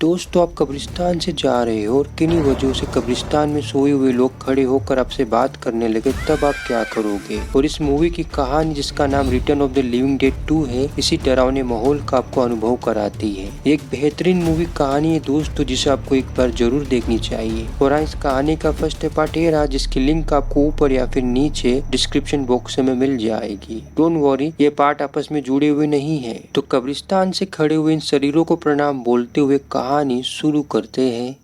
दोस्तों, आप कब्रिस्तान से जा रहे हो और किन्हीं वजहों से कब्रिस्तान में सोए हुए लोग खड़े होकर आपसे बात करने लगे, तब आप क्या करोगे। और इस मूवी की कहानी, जिसका नाम return of the living dead 2 है, इसी डरावने माहौल का आपको अनुभव कराती है। एक बेहतरीन मूवी कहानी है दोस्तों, जिसे आपको एक बार जरूर देखनी चाहिए। और इस कहानी का फर्स्ट पार्ट ये रहा, जिसकी लिंक आपको ऊपर या फिर नीचे डिस्क्रिप्शन बॉक्स में मिल जाएगी। डोंट वरी, ये पार्ट आपस में जुड़े हुए नहीं है। तो कब्रिस्तान से खड़े हुए इन शरीरों को प्रणाम बोलते हुए कहानी शुरू करते हैं।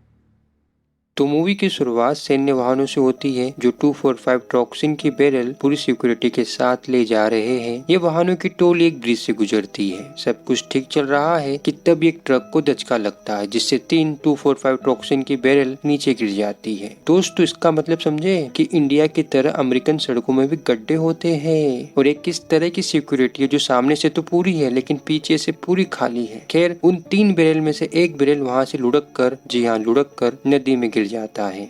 तो मूवी की शुरुआत सैन्य वाहनों से होती है, जो 245 टॉक्सिन की बैरल पूरी सिक्योरिटी के साथ ले जा रहे हैं। ये वाहनों की टोली एक ब्रिज से गुजरती है। सब कुछ ठीक चल रहा है कि तब एक ट्रक को धचका लगता है, जिससे 3 245 टॉक्सिन की बैरल नीचे गिर जाती है। दोस्तों, इसका मतलब समझे कि इंडिया की तरह अमेरिकन सड़कों में भी गड्ढे होते हैं। और एक किस तरह की सिक्योरिटी है, जो सामने से तो पूरी है लेकिन पीछे से पूरी खाली है। खैर, उन 3 बैरल में से एक बैरल वहाँ से लुढ़क कर, जी हाँ लुढ़क कर, नदी में गिर जाता है।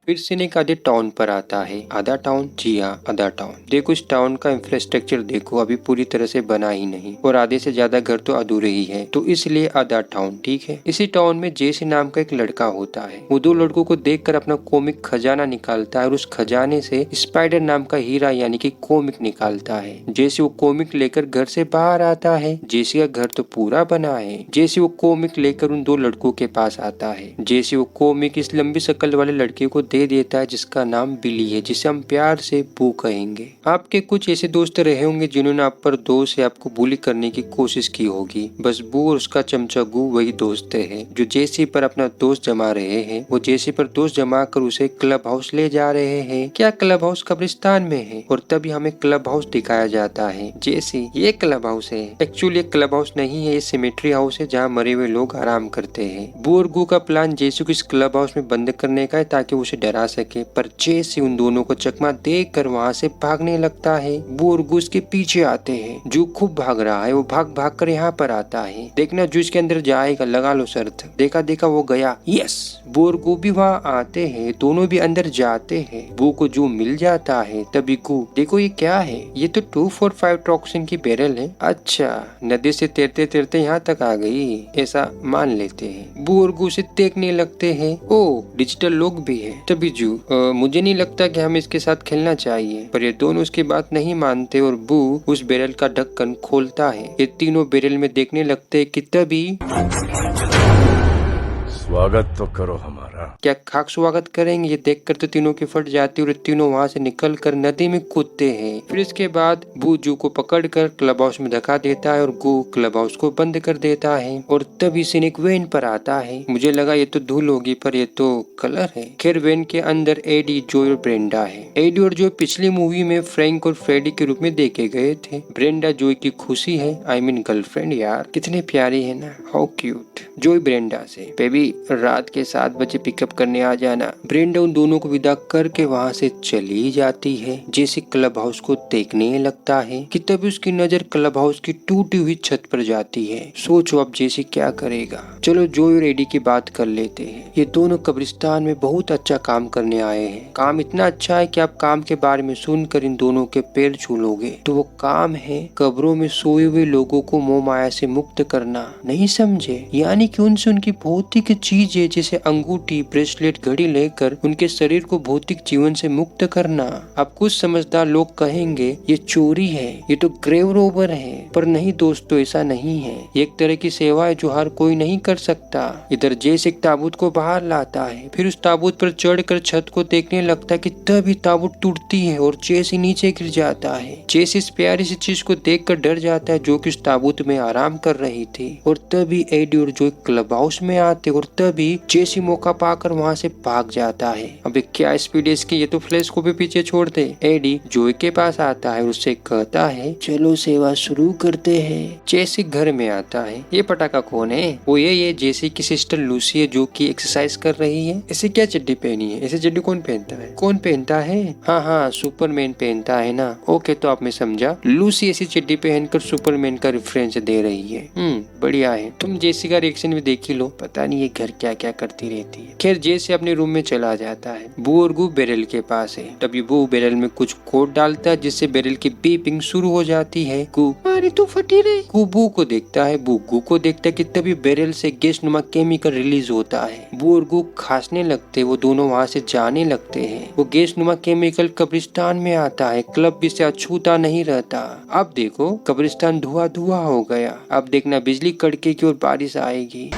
फिर सीन एक आधे टाउन पर आता है। आधा टाउन, जी हाँ आधा टाउन। देखो, इस टाउन का इंफ्रास्ट्रक्चर देखो, अभी पूरी तरह से बना ही नहीं, और आधे से ज्यादा घर तो अधूरे ही है, तो इसलिए आधा टाउन। ठीक है। इसी टाउन में जेसी नाम का एक लड़का होता है। वो 2 लड़कों को देखकर अपना कॉमिक खजाना निकालता है, और उस खजाने से स्पाइडर नाम का हीरा यानी कि कॉमिक निकालता है। जैसे वो कॉमिक लेकर घर से बाहर आता है, जेसी का घर तो पूरा बना है। जैसे वो कॉमिक लेकर उन 2 लड़कों के पास आता है, जैसे वो कॉमिक इस लंबी शक्ल वाले लड़के को दे देता है, जिसका नाम बिली है, जिसे हम प्यार से बू कहेंगे। आपके कुछ ऐसे दोस्त रहे होंगे जिन्होंने आप पर दोष या आपको बुली करने की कोशिश की होगी। बस बू और उसका चमचा गू वही दोस्त है, जो जेसी पर अपना दोस्त जमा रहे हैं। वो जेसी पर दोस्त जमा कर उसे क्लब हाउस ले जा रहे हैं। क्या क्लब हाउस कब्रिस्तान में है? और तभी हमें क्लब हाउस दिखाया जाता है। जेसी, ये क्लब हाउस है। एक्चुअली क्लब हाउस नहीं है, ये सिमेट्री हाउस है, जहाँ मरे हुए लोग आराम करते हैं। बू और गू का प्लान जेसी को इस क्लब हाउस में बंद करने का है, ताकि उसे डरा सके। पर जेसी उन दोनों को चकमा देकर वहाँ से भागने लगता है। बू और गू उसके पीछे आते हैं। जू खूब भाग रहा है, वो भाग भाग कर यहाँ पर आता है। देखना, जू इसके अंदर जाएगा, लगा लो शर्त। देखा देखा वो गया। यस, बू और गू भी वहाँ आते हैं, दोनों भी अंदर जाते हैं। बू को जू मिल जाता है। तभी गू, देखो ये क्या है? ये तो 245 टॉक्सिन की बैरल है। अच्छा, नदी से तैरते तैरते यहाँ तक आ गई, ऐसा मान लेते हैं। बू और गू से देखने लगते हैं। ओ, डिजिटल लोग भी है। तभी जू, मुझे नहीं लगता कि हमें इसके साथ खेलना चाहिए। पर ये दोनों उसकी बात नहीं मानते, और बू उस बैरल का ढक्कन खोलता है। ये तीनों बैरल में देखने लगते हैं कि तभी स्वागत तो करो हमारा। क्या खाक स्वागत करेंगे? ये देखकर तो तीनों की फट जाती है, और तीनों वहाँ से निकलकर नदी में कूदते हैं। फिर इसके बाद बू जू को पकड़कर क्लब हाउस में धक्का देता है, और गू क्लब हाउस को बंद कर देता है। और तभी सीन एक वैन पर आता है। मुझे लगा ये तो धूल होगी, पर ये तो कलर है। खैर, वैन के अंदर एडी, जॉय और ब्रेंडा है। एडी और जॉय पिछली मूवी में फ्रैंक और फ्रेडी के रूप में देखे गए थे। ब्रेंडा जॉय की खुशी है, आई मीन गर्लफ्रेंड। यार कितने प्यारी है ना, हाउ क्यूट। जॉय ब्रेंडा से, बेबी रात के 7 बजे पिकअप करने आ जाना। ब्रेंडा उन दोनों को विदा करके वहाँ से चली जाती है। जैसे क्लब हाउस को देखने लगता है कि तभी उसकी नजर क्लब हाउस की टूटी हुई छत पर जाती है। सोचो अब जैसे क्या करेगा। चलो जॉय और एडी की बात कर लेते हैं। ये दोनों कब्रिस्तान में बहुत अच्छा काम करने आए हैं। काम इतना अच्छा है कि आप काम के बारे में सुनकर इन दोनों के पैर छू लोगे। तो वो काम है कब्रों में सोए हुए लोगों को मोह माया से मुक्त करना। नहीं समझे? यानी कि उनसे उनकी भौतिक चीजें जैसे अंगूठी, ब्रेसलेट, घड़ी लेकर उनके शरीर को भौतिक जीवन से मुक्त करना। अब कुछ समझदार लोग कहेंगे ये चोरी है, ये तो ग्रेव रोबर है। पर नहीं दोस्तों, ऐसा नहीं है। एक तरह की सेवा है जो हर कोई नहीं कर सकता। इधर जैसे एक ताबूत को बाहर लाता है, फिर उस ताबूत पर चढ़कर छत को देखने लगता है कि तभी ताबूत टूटती है और जैसे नीचे गिर जाता है। जैसे इस प्यारी सी चीज को देखकर डर जाता है, जो कि उस ताबूत में आराम कर रही थी। और तभी एडी और जॉय क्लब हाउस में आते, और तभी जैसी मौका पाकर वहाँ से भाग जाता है। अबे क्या स्पीड है इसकी, ये तो फ्लैश को भी पीछे छोड़ दे। एडी जॉय के पास आता है, उससे कहता है चलो सेवा शुरू करते हैं। जैसी घर में आता है। ये पटाखा कौन है? वो ये जैसी की सिस्टर लूसी है, जो कि एक्सरसाइज कर रही है। ऐसे क्या चड्डी पहनी है? ऐसे चड्डी कौन पहनता है? कौन पहनता है? हाँ, सुपरमैन पहनता है ना। ओके, तो आप मैं समझा। लूसी ऐसी चड्डी पहनकर सुपरमैन का रेफरेंस दे रही है। बढ़िया है। तुम जेसी का रिएक्शन भी देख ही लो, पता नहीं ये घर क्या क्या करती रहती है। खैर जेसी अपने रूम में चला जाता है। बू और गू बैरल के पास है। तभी बू बैरल में कुछ कोड डालता है जिससे बैरल की बीपिंग शुरू हो जाती है। गू अरे तू फटी रे। गू बू को देखता है, बू गू को देखता है कि तभी बैरल से गैस नुमा केमिकल रिलीज होता है। बू और गू खांसने लगते, वो दोनों वहाँ से जाने लगते हैं। वो गैस नुमा केमिकल कब्रिस्तान में आता है। क्लब भी से अछूता नहीं रहता। अब देखो कब्रिस्तान धुआं धुआं हो गया। अब देखना बिजली कड़के की और बारिश आएगी।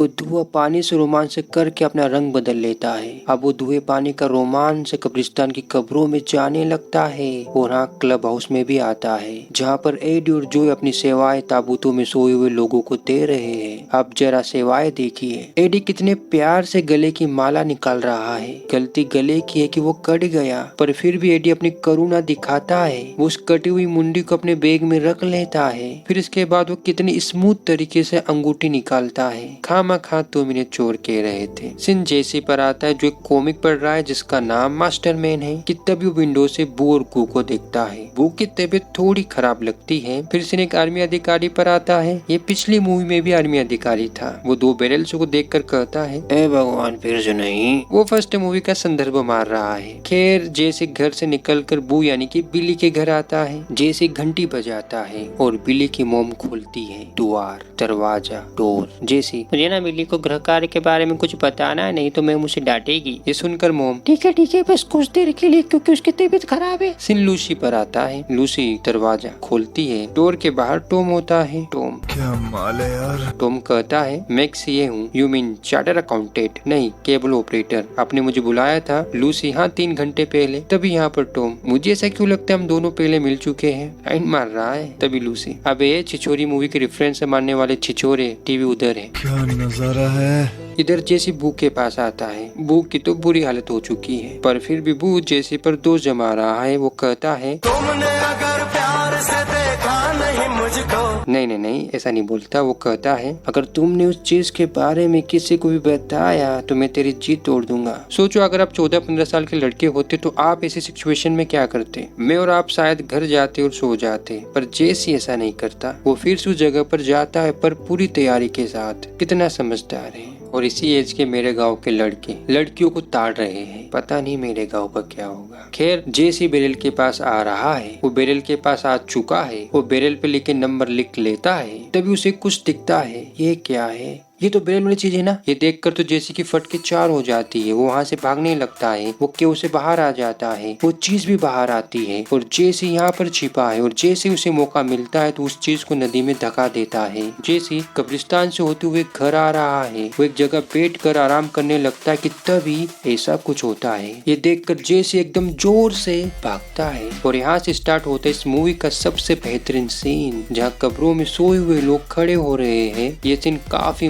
वो धुआं पानी से रोमांच करके अपना रंग बदल लेता है। अब वो धुएं पानी का रोमांच कब्रिस्तान की कब्रों में जाने लगता है और हाँ क्लब हाउस में भी आता है, जहाँ पर एडी और जोय अपनी सेवाएं ताबूतों में सोए हुए लोगों को दे रहे हैं। अब जरा सेवाएं देखिए। एडी कितने प्यार से गले की माला निकाल रहा है। गलती गले की है कि वो कट गया, पर फिर भी एडी अपनी करुणा दिखाता है। वो उस कटी हुई मुंडी को अपने बैग में रख लेता है। फिर इसके बाद वो कितनी स्मूथ तरीके से अंगूठी निकालता है। खा 2 मिनट चोर कह रहे थे। सिन जेसी पर आता है जो एक कॉमिक पढ़ रहा है जिसका नाम मास्टरमैन है कि तभी वो विंडो से बू और गू को देखता है। बू की तबीयत थोड़ी खराब लगती है। फिर सिन एक आर्मी अधिकारी पर आता है। ये पिछली मूवी में भी आर्मी अधिकारी था। वो 2 बैरल्स को देखकर कहता है ए भगवान फिर से नहीं। वो फर्स्ट मूवी का संदर्भ मार रहा है। खैर जेसी घर से निकलकर बू यानी कि बिली के घर आता है। जेसी घंटी बजाता है और बिली की मोम खोलती है द्वार, दरवाजा, डोर। जेसी मुझे ना बिली को गृह कार्य के बारे में कुछ बताना है, नहीं तो मैं मुझे डांटेगी। ये सुनकर मोम ठीक है बस कुछ देर के लिए क्योंकि उसकी तबीयत खराब है। सिन लूसी पर आता है। लूसी दरवाजा खोलती है। डोर के बाहर टॉम होता है। टॉम क्या माल है यार। टॉम कहता है मैं एक सीए हूँ। यू मीन चार्टर अकाउंटेंट, नहीं केबल ऑपरेटर। आपने मुझे बुलाया था। लूसी हाँ 3 घंटे पहले। तभी यहाँ पर टॉम मुझे ऐसा क्यों लगता है हम दोनों पहले मिल चुके हैं। लाइन मार रहा है। तभी लूसी अबे ये छिछोरी मूवी के रेफरेंस से मारने वाले छिछोरे टीवी उधर है। क्या नजारा है। इधर जेसी बू के पास आता है। बू की तो बुरी हालत हो चुकी है, पर फिर भी बू जेसी पर दोष जमा रहा है। वो कहता है तुमने अगर प्यार से देखा नहीं मुझको। नहीं ऐसा नहीं बोलता। वो कहता है अगर तुमने उस चीज के बारे में किसी को भी बताया तो मैं तेरी जीत तोड़ दूंगा। सोचो अगर आप 14-15 साल के लड़के होते तो आप ऐसी सिचुएशन में क्या करते। मैं और आप शायद घर जाते और सो जाते, पर जेसी ऐसा नहीं करता। वो फिर से उस जगह पर जाता है, पर पूरी तैयारी के साथ। कितना समझदार है। और इसी एज के मेरे गांव के लड़के लड़कियों को ताड़ रहे हैं। पता नहीं मेरे गांव का क्या होगा। खैर जेसी बैरल के पास आ रहा है। वो बैरल के पास आ चुका है। वो बैरल पे लिखे नंबर लिख लेता है। तभी उसे कुछ दिखता है। ये क्या है। ये तो बैरल वाली चीज है ना। ये देखकर तो जेसी की फट के 4 हो जाती है। वो वहाँ से भागने लगता है। वो केव से बाहर आ जाता है। वो चीज भी बाहर आती है और जेसी यहाँ पर छिपा है। और जैसे उसे मौका मिलता है तो उस चीज को नदी में धका देता है। जेसी कब्रिस्तान से होते हुए घर आ रहा है। वो एक जगह बैठ कर आराम करने लगता है कि तभी ऐसा कुछ होता है। ये देखकर जेसी एकदम जोर से भागता है। और यहाँ से स्टार्ट होता है इस मूवी का सबसे बेहतरीन सीन, जहाँ कब्रों में सोए हुए लोग खड़े हो रहे हैं। ये सीन काफी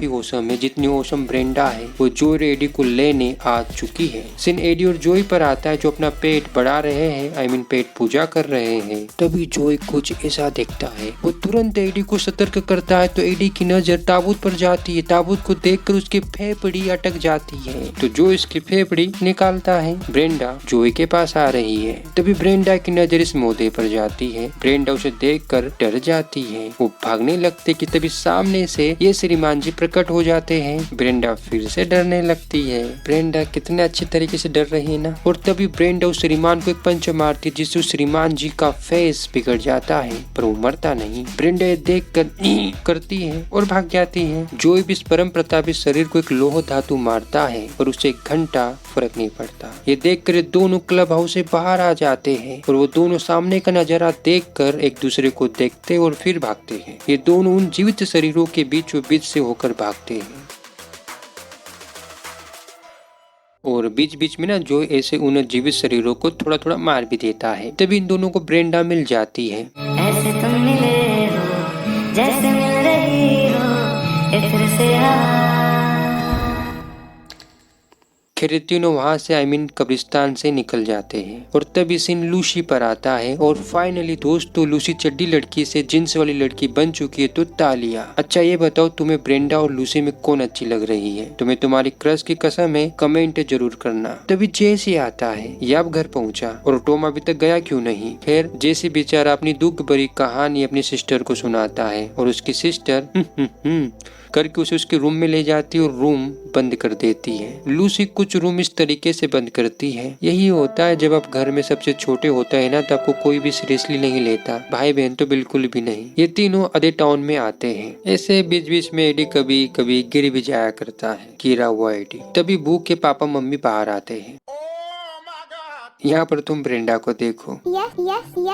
औसम है। जितनी औसम ब्रेंडा है वो जोय और एडी को लेने आ चुकी है। सिन एडी और जोय पर आता है जो अपना पेट बढ़ा रहे हैं, आई मीन पेट पूजा कर रहे हैं। तभी जोय कुछ ऐसा देखता है। वो तुरंत एडी को सतर्क करता है तो एडी की नजर ताबूत पर जाती है। ताबूत को देखकर उसकी फेफड़ी अटक जाती है तो जोय इसकी फेफड़ी निकालता है। ब्रेंडा जोय के पास आ रही है। तभी ब्रेंडा की नजर इस मोदे पर जाती है। ब्रेंडा उसे देखकर डर जाती है। वो भागने लगते कि तभी सामने से ये श्रीमान जी प्रकट हो जाते हैं। ब्रेंडा फिर से डरने लगती है। ब्रेंडा कितने अच्छे तरीके से डर रही है ना। और तभी ब्रेंडा उस श्रीमान को एक पंच मारती है जिससे उस श्रीमान जी का फेस बिगड़ जाता है, पर वो मरता नहीं। ब्रेंडा ये देख कर करती है और भाग जाती है। जोय भी इस परम प्रतापी शरीर को एक लोह धातु मारता है और उसे 1 घंटा फर्क नहीं पड़ता। ये देख कर दोनों क्लब हाउस से बाहर आ जाते हैं और वो दोनों सामने का नजारा देख कर एक दूसरे को देखते और फिर भागते हैं। ये दोनों उन जीवित शरीरों के बीचों बीच से होकर भागते हैं और बीच बीच में ना जो ऐसे उन जीवित शरीरों को थोड़ा थोड़ा मार भी देता है। तभी इन दोनों को ब्रेंडा मिल जाती है। ऐसे तुम मिले हो जैसे मिल रही हो इत्र से खैर तीनों वहाँ से कब्रिस्तान से निकल जाते हैं और तभी सीन लूसी पर आता है और फाइनली दोस्तों लूसी चड्डी लड़की से जींस वाली लड़की बन चुकी है। तो तालियां। अच्छा ये बताओ तुम्हें ब्रेंडा और लूसी में कौन अच्छी लग रही है? तुम्हें तुम्हारी क्रश की कसम है, कमेंट जरूर करना। तभी जेसी आता है। ये अब घर पहुंचा और टॉम अभी तक गया क्यों नहीं? खैर जेसी बेचारा अपनी दुख भरी कहानी अपनी सिस्टर को सुनाता है और उसकी सिस्टर करके उसे उसके रूम में ले जाती है और रूम बंद कर देती है। लूसी कुछ रूम इस तरीके से बंद करती है। यही होता है जब आप घर में सबसे छोटे होता है ना, तो आपको कोई भी सीरियसली नहीं लेता, भाई बहन तो बिल्कुल भी नहीं। ये तीनों अदे टाउन में आते हैं। ऐसे बीच बीच में एडी कभी कभी गिर भी जाया करता है, गिरा हुआ एडी। तभी बू के पापा मम्मी बाहर आते हैं। यहाँ पर तुम ब्रेंडा को देखो।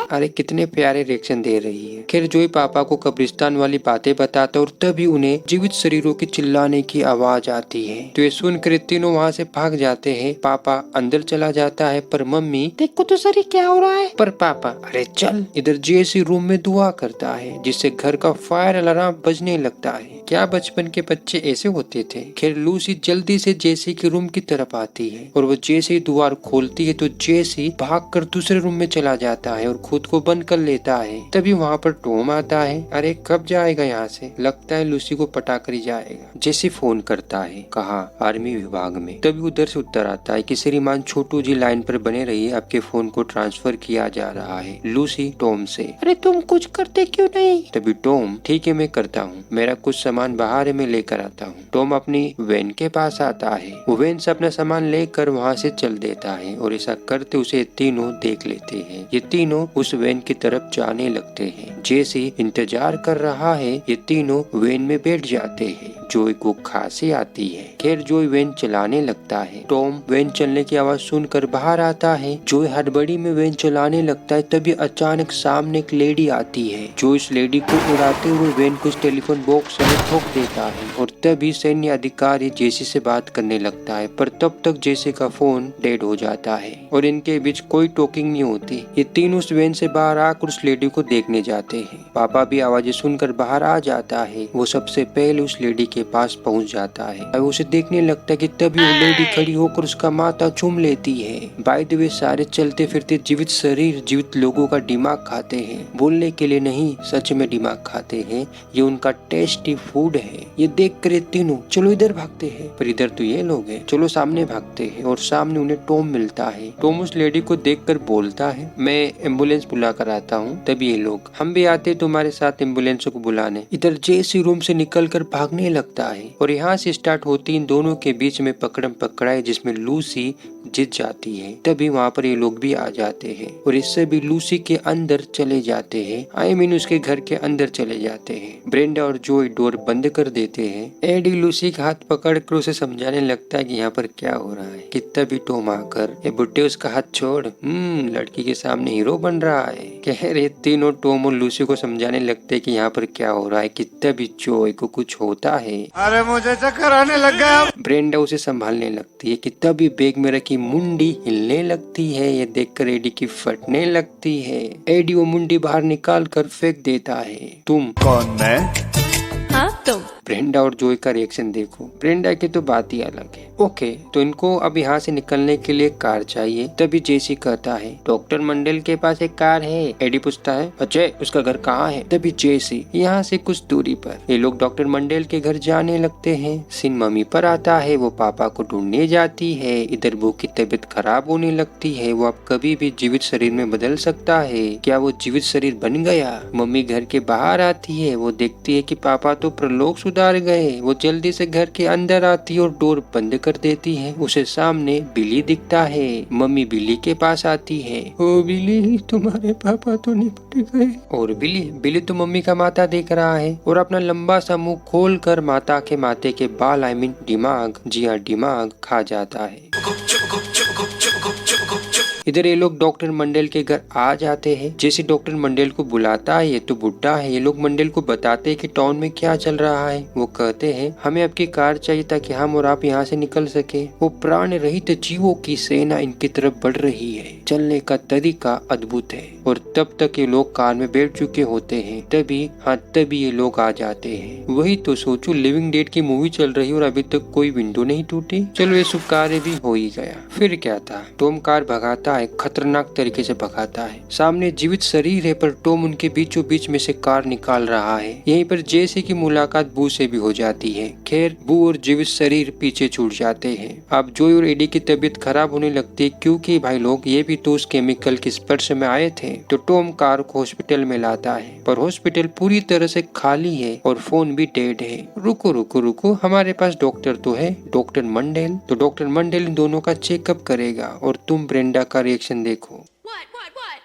अरे कितने प्यारे रिएक्शन दे रही है। खैर जोई पापा को कब्रिस्तान वाली बातें बताता और तभी उन्हें जीवित शरीरों की चिल्लाने की आवाज आती है। तो ये सुनकर तीनों वहाँ से भाग जाते हैं। पापा अंदर चला जाता है पर मम्मी देखो तो सही क्या हो रहा है। पर पापा अरे चल। इधर जेसी रूम में दुआ करता है जिससे घर का फायर अलार्म बजने लगता है। क्या बचपन के बच्चे ऐसे होते थे। खैर लूसी जल्दी से जेसी के रूम की तरफ आती है और वो जैसे द्वार खोलती है तो जेसी भागकर दूसरे रूम में चला जाता है और खुद को बंद कर लेता है। तभी वहाँ पर टॉम आता है। अरे कब जाएगा यहाँ से? लगता है लूसी को पटा कर ही जाएगा। जेसी फोन करता है। कहा? आर्मी विभाग में। तभी उधर से उत्तर आता है कि श्रीमान छोटू जी लाइन पर बने रहिए, आपके फोन को ट्रांसफर किया जा रहा है। लूसी टॉम से अरे तुम कुछ करते क्यों नहीं? तभी टॉम ठीक है मैं करता हूँ, मेरा कुछ सामान बाहर है मैं लेकर आता हूँ। टॉम अपनी वैन के पास आता है। वो वैन से अपना सामान लेकर वहाँ से चल देता है और ऐसा करते उसे तीनों देख लेते हैं। ये तीनों उस वैन की तरफ जाने लगते हैं। जेसी इंतजार कर रहा है। ये तीनों वैन में बैठ जाते हैं। जोई को खांसी आती है। खैर जोई वैन चलाने लगता है। टॉम वैन चलने की आवाज सुनकर बाहर आता है। जोई हड़बड़ी में वैन चलाने लगता है। तभी अचानक सामने एक लेडी आती है जो इस लेडी को उड़ाते हुए वैन को इस टेलीफोन बॉक्स में ठोक देता है और तभी सैन्य अधिकारी जेसी से बात करने लगता है। पर तब तक जेसी का फोन डेड हो जाता है और इनके बीच कोई टॉकिंग नहीं होती। ये तीनों उस वैन से बाहर आकर उस लेडी को देखने जाते हैं। पापा भी आवाजें सुनकर बाहर आ जाता है। वो सबसे पहले उस लेडी के पास पहुंच जाता है। वो उसे देखने लगता है कि तभी वो लेडी खड़ी होकर उसका माथा चूम लेती है। बाय द वे सारे चलते फिरते जीवित शरीर जीवित लोगों का दिमाग खाते हैं। बोलने के लिए नहीं, सच में दिमाग खाते हैं। ये उनका टेस्टी फूड है। ये देख कर तीनों चलो इधर भागते हैं। पर इधर तो ये लोग हैं, चलो सामने भागते हैं। और सामने उन्हें टॉम मिलता है। टॉम उस लेडी को देखकर बोलता है मैं एम्बुलेंस बुला कर आता हूँ। तभी ये लोग हम भी आते तुम्हारे साथ एम्बुलेंस को बुलाने। इधर जेसी रूम से निकलकर भागने लगता है और यहाँ से स्टार्ट होती इन दोनों के बीच में पकड़म पकड़ाई जिसमें लूसी जीत जाती है। तभी वहाँ पर ये लोग भी आ जाते हैं और इससे भी लूसी के अंदर चले जाते हैं। आई मीन उसके घर के अंदर चले जाते हैं। ब्रेंडा और जोई डोर बंद कर देते हैं। एडी लूसी का हाथ पकड़कर उसे समझाने लगता है कि यहाँ पर क्या हो रहा है। कि तभी टॉम आकर ये बुड्ढे उसका हाथ छोड़, लड़की के सामने हीरो बन रहा है। कह रहे तीनों टॉम और लूसी को समझाने लगते हैं कि यहाँ पर क्या हो रहा है। कि तभी जोई को कुछ होता है। अरे मुझे चक्कर आने लग गया। ब्रेंडा उसे संभालने लगती है कि तभी बैग में रखी मुंडी हिलने लगती है। ये देखकर एडी की फटने लगती है। एडी वो मुंडी बाहर निकाल कर फेंक देता है। तुम कौन? मैं? हाँ तुम। ब्रेंडा और जोई का रिएक्शन देखो। ब्रेंडा की तो बात ही अलग है। ओके तो इनको अब यहाँ से निकलने के लिए कार चाहिए। तभी जेसी कहता है डॉक्टर मंडल के पास एक कार है। एडी पूछता है अजय उसका घर कहाँ है? तभी जेसी यहाँ से कुछ दूरी पर। ये लोग डॉक्टर मंडल के घर जाने लगते हैं। सीन मम्मी पर आता है। वो पापा को ढूंढने जाती है। इधर बू की तबीयत खराब होने लगती है। वो अब कभी भी जीवित शरीर में बदल सकता है। क्या वो जीवित शरीर बन गया? मम्मी घर के बाहर आती है। वो देखती है कि पापा तो प्रलोक सुधार गए। वो जल्दी से घर के अंदर आती है और डोर बंद कर देती है। उसे सामने बिली दिखता है। मम्मी बिली के पास आती है। ओ बिली तुम्हारे पापा तो निपट गए। और बिली तो मम्मी का माथा देख रहा है और अपना लंबा सा मुंह खोल कर माता के माथे के बाल आई मीन दिमाग, जी हाँ दिमाग खा जाता है। इधर ये लोग डॉक्टर मंडेल के घर आ जाते हैं। जैसे डॉक्टर मंडेल को बुलाता है, ये तो बुड्ढा है। ये लोग मंडेल को बताते हैं कि टाउन में क्या चल रहा है। वो कहते हैं हमें आपकी कार चाहिए ताकि हम और आप यहाँ से निकल सके। वो प्राण रहित जीवों की सेना इनकी तरफ बढ़ रही है। चलने का तरीका अद्भुत है। और तब तक ये लोग कार में बैठ चुके होते हैं। तभी ये लोग आ जाते हैं। वही तो सोचो, लिविंग डेड की मूवी चल रही और अभी तक कोई विंडो नहीं टूटी। चलो ये शुभ कार्य भी हो ही गया। फिर क्या था, टॉम कार भगाता है, खतरनाक तरीके से भगाता है। सामने जीवित शरीर है पर टॉम उनके बीचों बीच में से कार निकाल रहा है। यहीं पर जैसे की मुलाकात बू से भी हो जाती है। खैर बू और जीवित शरीर पीछे छूट जाते हैं। अब जोई और एडी की तबीयत खराब होने लगती है क्योंकि भाई लोग ये भी तो उस केमिकल के स्पर्श में आए थे। तो टॉम कार को हॉस्पिटल में लाता है पर हॉस्पिटल पूरी तरह से खाली है और फोन भी डेड है। रुको, हमारे पास डॉक्टर तो है, डॉक्टर मंडेल। तो डॉक्टर मंडेल इन दोनों का चेकअप करेगा और तुम ब्रेंडा का रिएक्शन देखो।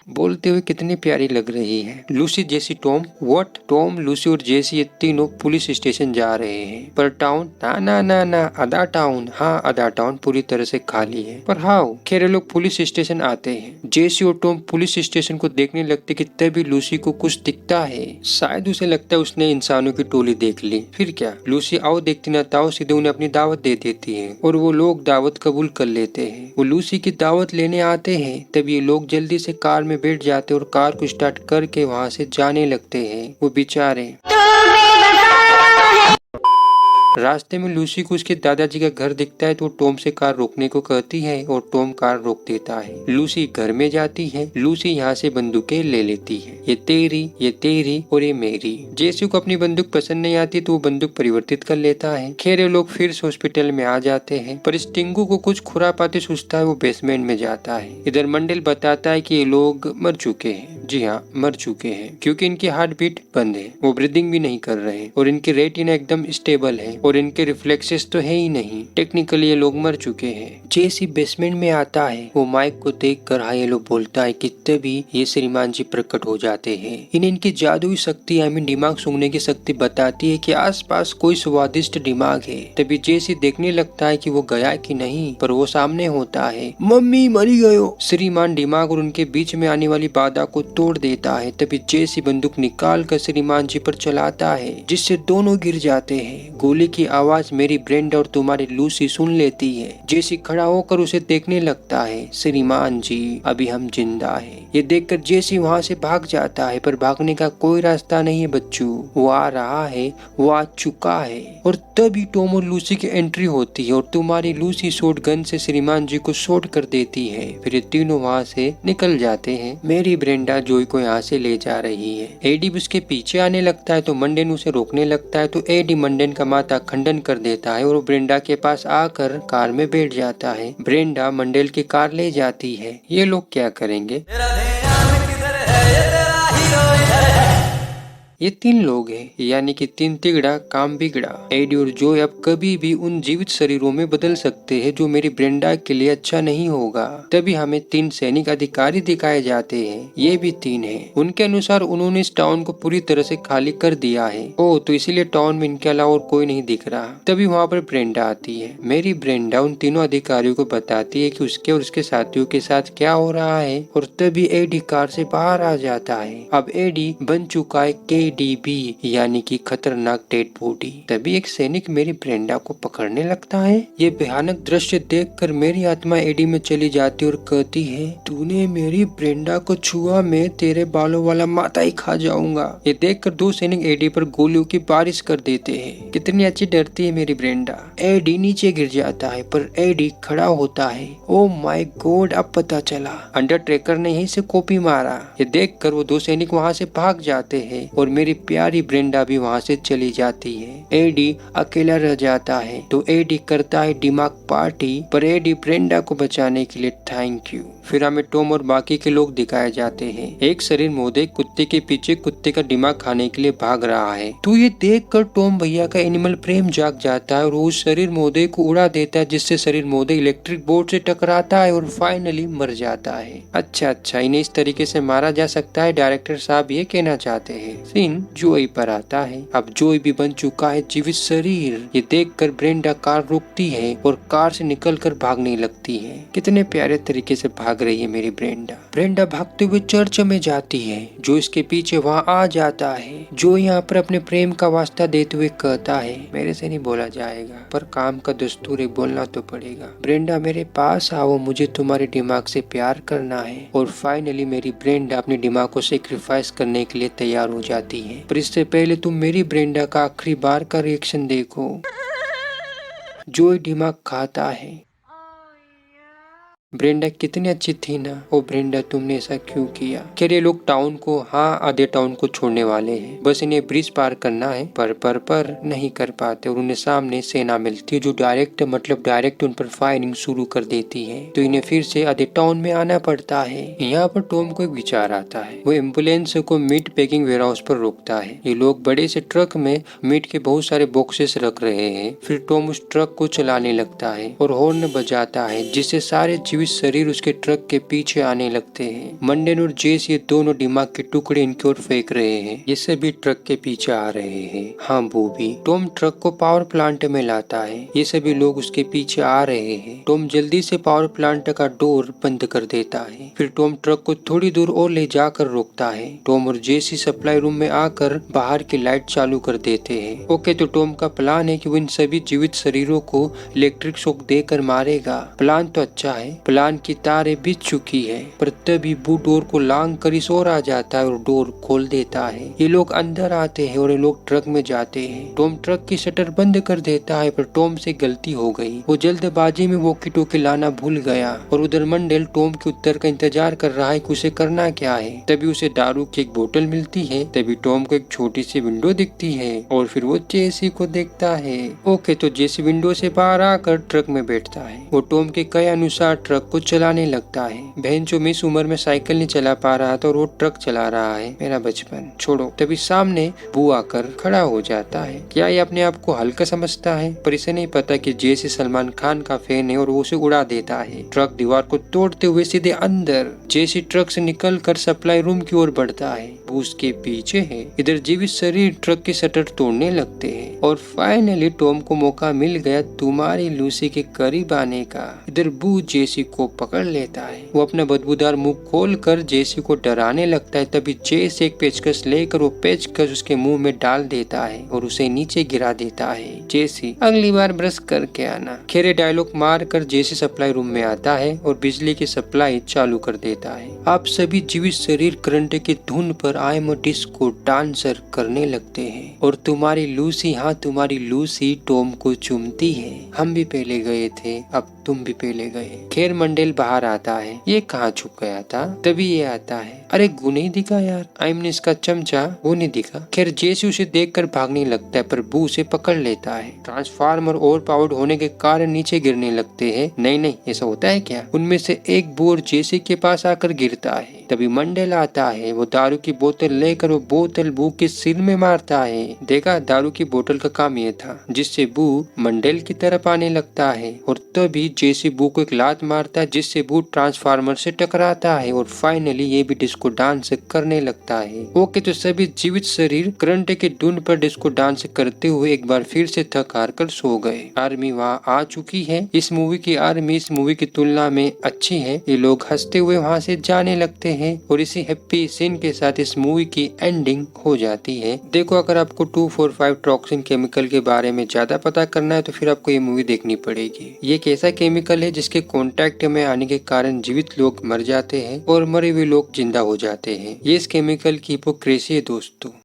बोलते हुए कितनी प्यारी लग रही है। Lucy, Jessie, Tom. What? Tom, Lucy और जेसी ये तीनों पुलिस स्टेशन जा रहे हैं। पर टाउन ना आधा टाउन। हाँ, आधा टाउन पूरी तरह से खाली है। पर हाउ? खैर ये लोग पुलिस स्टेशन आते हैं। जेसी और टॉम पुलिस स्टेशन को देखने लगते कि तभी लूसी को कुछ दिखता है। शायद उसे लगता है उसने इंसानों की टोली देख ली। फिर क्या, लूसी आओ देखती ना ताओ सीधे उन्हें अपनी दावत दे देती है और वो लोग दावत कबूल कर लेते हैं। वो लूसी की दावत लेने आते हैं। तब ये लोग जल्दी से कार में बैठ जाते और कार को स्टार्ट करके वहाँ से जाने लगते हैं। वो बेचारे रास्ते में लूसी को उसके दादाजी का घर दिखता है तो टॉम से कार रोकने को कहती है और टॉम कार रोक देता है। लूसी घर में जाती है। लूसी यहाँ से बंदूकें ले लेती है। ये तेरी और ये मेरी। जेसी को अपनी बंदूक पसंद नहीं आती तो वो बंदूक परिवर्तित कर लेता है। खैर ये लोग फिर से हॉस्पिटल में आ जाते हैं पर स्टिंगू को कुछ खुरापाती सोचता है। वो बेसमेंट में जाता है। इधर मंडेल बताता है कि ये लोग मर चुके हैं। जी हाँ, मर चुके हैं क्योंकि इनकी हार्ट बीट बंद है, वो ब्रीदिंग भी नहीं कर रहे और इनकी रेटिना एकदम स्टेबल है और इनके रिफ्लेक्सेस तो है ही नहीं। टेक्निकली ये लोग मर चुके हैं। जेसी बेसमेंट में आता है। वो माइक को देखकर हाँ ये लोग बोलता है कि तभी ये श्रीमान जी प्रकट हो जाते हैं। इन्हें इनकी जादुई शक्ति दिमाग सूंघने की शक्ति बताती है कि आसपास कोई स्वादिष्ट दिमाग है। तभी जेसी देखने लगता है कि वो गया कि नहीं, पर वो सामने होता है। मम्मी मरी गयो। श्रीमान दिमाग और उनके बीच में आने वाली बाधा को तोड़ देता है। तभी जेसी बंदूक निकाल कर श्रीमान जी पर चलाता है जिससे दोनों गिर जाते हैं। गोली की आवाज मेरी ब्रेंडा और तुम्हारी लूसी सुन लेती है। जेसी खड़ा होकर उसे देखने लगता है। श्रीमान जी अभी हम जिंदा हैं। ये देखकर जेसी वहाँ से भाग जाता है पर भागने का कोई रास्ता नहीं है बच्चू। वो आ रहा है, वो आ चुका है। और तभी टॉम और लूसी की एंट्री होती है और तुम्हारी लूसी शॉट गन से श्रीमान जी को शॉट कर देती है। फिर ये तीनों वहाँ से निकल जाते हैं। मेरी ब्रेंडा जोई को यहाँ से ले जा रही है। एडी भी उसके पीछे आने लगता है तो मंडेन उसे रोकने लगता है तो एडी मंडेन का माथा खंडन कर देता है और वो ब्रेंडा के पास आकर कार में बैठ जाता है। ब्रेंडा मंडेल की कार ले जाती है। ये लोग क्या करेंगे? ये तीन लोग हैं, यानी कि तीन तिगड़ा काम बिगड़ा। एडी और जोय अब कभी भी उन जीवित शरीरों में बदल सकते हैं जो मेरी ब्रेंडा के लिए अच्छा नहीं होगा। तभी हमें तीन सैनिक अधिकारी दिखाए जाते हैं। ये भी तीन हैं। उनके अनुसार उन्होंने इस टाउन को पूरी तरह से खाली कर दिया है। ओह, तो इसीलिए टाउन में इनके अलावा और कोई नहीं दिख रहा। तभी वहाँ पर ब्रेंडा आती है। मेरी ब्रेंडा उन तीनों अधिकारियों को बताती है कि उसके और उसके साथियों के साथ क्या हो रहा है और तभी एडी कार से बाहर आ जाता है। अब एडी बन चुका है KDB यानी कि खतरनाक डेड बॉडी। तभी एक सैनिक मेरी ब्रेंडा को पकड़ने लगता है। ये भयानक दृश्य देखकर मेरी आत्मा एडी में चली जाती और कहती है, तूने मेरी ब्रेंडा को छुआ, मैं तेरे बालों वाला माथा ही खा जाऊंगा। ये देखकर दो सैनिक एडी पर गोलियों की बारिश कर देते हैं। कितनी अच्छी डरती है मेरी ब्रेंडा। एडी नीचे गिर जाता है पर एडी खड़ा होता है। ओ माय गॉड, अब पता चला अंडरटेकर ने यहीं से कॉपी मारा। ये देखकर वो दो सैनिक वहाँ से भाग जाते हैं और मेरी प्यारी ब्रेंडा भी वहाँ से चली जाती है। एडी अकेला रह जाता है तो एडी करता है दिमाग पार्टी, पर एडी ब्रेंडा को बचाने के लिए थैंक यू। फिर हमें टॉम और बाकी के लोग दिखाए जाते हैं। एक शरीर मोदे कुत्ते के पीछे कुत्ते का दिमाग खाने के लिए भाग रहा है। तो ये देखकर टॉम भैया का एनिमल प्रेम जाग जाता है और वो उस शरीर मोदे को उड़ा देता है जिससे शरीर मोदे इलेक्ट्रिक बोर्ड से टकराता है और फाइनली मर जाता है। अच्छा, इन्हें इस तरीके से मारा जा सकता है, डायरेक्टर साहब ये कहना चाहते हैं। सीन जोई पर आता है। अब जोई भी बन चुका है जीवित शरीर। ये देखकर ब्रेंडा कार रोकती है और कार से निकलकर भागने लगती है। कितने प्यारे तरीके से भाग भाग रही है मेरी ब्रेंडा। ब्रेंडा भागते हुए चर्च में जाती है। जो इसके पीछे वहाँ आ जाता है। जो यहाँ पर अपने प्रेम का वास्ता देते हुए कहता है मेरे से नहीं बोला जाएगा, पर काम का दस्तूर है, बोलना तो पड़ेगा। ब्रेंडा मेरे पास आओ, मुझे तुम्हारे दिमाग से प्यार करना है। और फाइनली मेरी ब्रेंडा अपने दिमाग को सेक्रीफाइस करने के लिए तैयार हो जाती है। पर इससे पहले तुम मेरी ब्रेंडा का आखिरी बार का रिएक्शन देखो। जो दिमाग खाता है। ब्रेंडा कितनी अच्छी थी ना। ओ ब्रेंडा तुमने ऐसा क्यों किया। खैर ये लोग टाउन को, हाँ आधे टाउन को छोड़ने वाले हैं। बस इन्हें ब्रिज पार करना है, पर नहीं कर पाते। और उन्हें सामने सेना मिलती है जो डायरेक्ट उन पर फायरिंग शुरू कर देती है। तो इन्हें फिर से आधे टाउन में आना पड़ता है। यहाँ पर टॉम को एक विचार आता है। वो एम्बुलेंस को मीट पैकिंग वेयर हाउस पर रोकता है। ये लोग बड़े से ट्रक में मीट के बहुत सारे बॉक्सेस रख रहे हैं। फिर टॉम उस ट्रक को चलाने लगता है और हॉर्न बजाता है, जिससे सारे जीवित शरीर उसके ट्रक के पीछे आने लगते हैं। मंडेन और जेस ये दोनों दिमाग के टुकड़े इनकी ओर फेंक रहे हैं। ये सभी ट्रक के पीछे आ रहे हैं। हाँ वो भी। टॉम ट्रक को पावर प्लांट में लाता है। ये सभी लोग उसके पीछे आ रहे हैं। टॉम जल्दी से पावर प्लांट का डोर बंद कर देता है। फिर टॉम ट्रक को थोड़ी दूर और ले जाकर रोकता है। टॉम और जेसी सप्लाई रूम में आकर बाहर की लाइट चालू कर देते हैं। ओके, तो टॉम का प्लान है कि वो इन सभी जीवित शरीरों को इलेक्ट्रिक शॉक देकर मारेगा। प्लान तो अच्छा है। प्लान की तारें बिछ चुकी है, पर तभी बू डोर को लांग कर इस ओर आ जाता है और डोर खोल देता है। ये लोग अंदर आते हैं और ये लोग ट्रक में जाते हैं। टॉम ट्रक की शटर बंद कर देता है, पर टॉम से गलती हो गई। वो जल्दबाजी में वॉकी टॉकी लाना भूल गया। और उधर मंडेल टॉम के उत्तर का इंतजार कर रहा है कि उसे करना क्या है। तभी उसे दारू की एक बोतल मिलती है। तभी टॉम को एक छोटी सी विंडो दिखती है और फिर वो जेसी को देखता है। ओके, तो जेसी विंडो से बाहर आकर ट्रक में बैठता है। वो टॉम के कई अनुसार ट्रक को चलाने लगता है। बहन जो इस उम्र में साइकिल नहीं चला पा रहा था और वो ट्रक चला रहा है। मेरा बचपन छोड़ो। तभी सामने बू आकर खड़ा हो जाता है। क्या ये अपने आप को हल्का समझता है, पर इसे नहीं पता कि जेसी सलमान खान का फैन है और वो उसे उड़ा देता है। ट्रक दीवार को तोड़ते हुए सीधे अंदर। जेसी ट्रक से निकल कर सप्लाई रूम की ओर बढ़ता है। बू उसके पीछे है। इधर जीवित शरीर ट्रक की शटर तोड़ने लगते हैं। और फाइनली टॉम को मौका मिल गया तुम्हारी लूसी के करीब आने का। इधर बू जेसी को पकड़ लेता है। वो अपना बदबूदार मुंह खोलकर जेसी को डराने लगता है। तभी जेस एक पेचकस लेकर वो पेचकस उसके मुंह में डाल देता है और उसे नीचे गिरा देता है। जेसी अगली बार ब्रश करके आना। खेरे डायलॉग मार कर जेसी सप्लाई रूम में आता है और बिजली की सप्लाई चालू कर देता है। आप सभी जीवित शरीर करंटे की धुन पर I am a disco dancer करने लगते हैं। और तुम्हारी लूसी, हाँ तुम्हारी लूसी टॉम को चूमती है। हम भी पहले गए थे, अब तुम भी पहले गए। खैर मंडेल बाहर आता है। ये कहाँ छुप गया था। तभी ये आता है। अरे गु नहीं दिखा यार। आइमनिस का चमचा वो नहीं दिखा। खैर जेसी उसे देखकर भागने लगता है, पर बू उसे पकड़ लेता है। ट्रांसफार्मर ओवर पावर्ड होने के कारण नीचे गिरने लगते हैं। नहीं ऐसा होता है क्या। उनमें से एक बू और जेसी के पास आकर गिरता है। तभी मंडेल आता है। वो दारू की बोतल लेकर वो बोतल बू के सिर में मारता है। देखा, दारू की बोतल का काम ये था, जिससे बू मंडेल की तरफ आने लगता है। और तभी जेसी बू को एक लात मारता है, जिससे बू ट्रांसफार्मर से टकराता है। और फाइनली ये भी डिस्को डांस करने लगता है। ओके, तो सभी जीवित शरीर करंट की धुन पर डिस्को डांस करते हुए एक बार फिर से थक हार कर सो गए। आर्मी वहाँ आ चुकी है। इस मूवी की आर्मी इस मूवी की तुलना में अच्छी है। ये लोग हंसते हुए वहाँ से जाने लगते हैं और इसी हैप्पी सीन के साथ इस मूवी की एंडिंग हो जाती है। देखो, अगर आपको 2,4,5 ट्रोक्सिन केमिकल के बारे में ज्यादा पता करना है तो फिर आपको ये मूवी देखनी पड़ेगी। ये एक ऐसा केमिकल है जिसके कांटेक्ट में आने के कारण जीवित लोग मर जाते हैं और मरे हुए लोग जिंदा हो जाते हैं। ये इस केमिकल की हिपोक्रेसी है दोस्तों।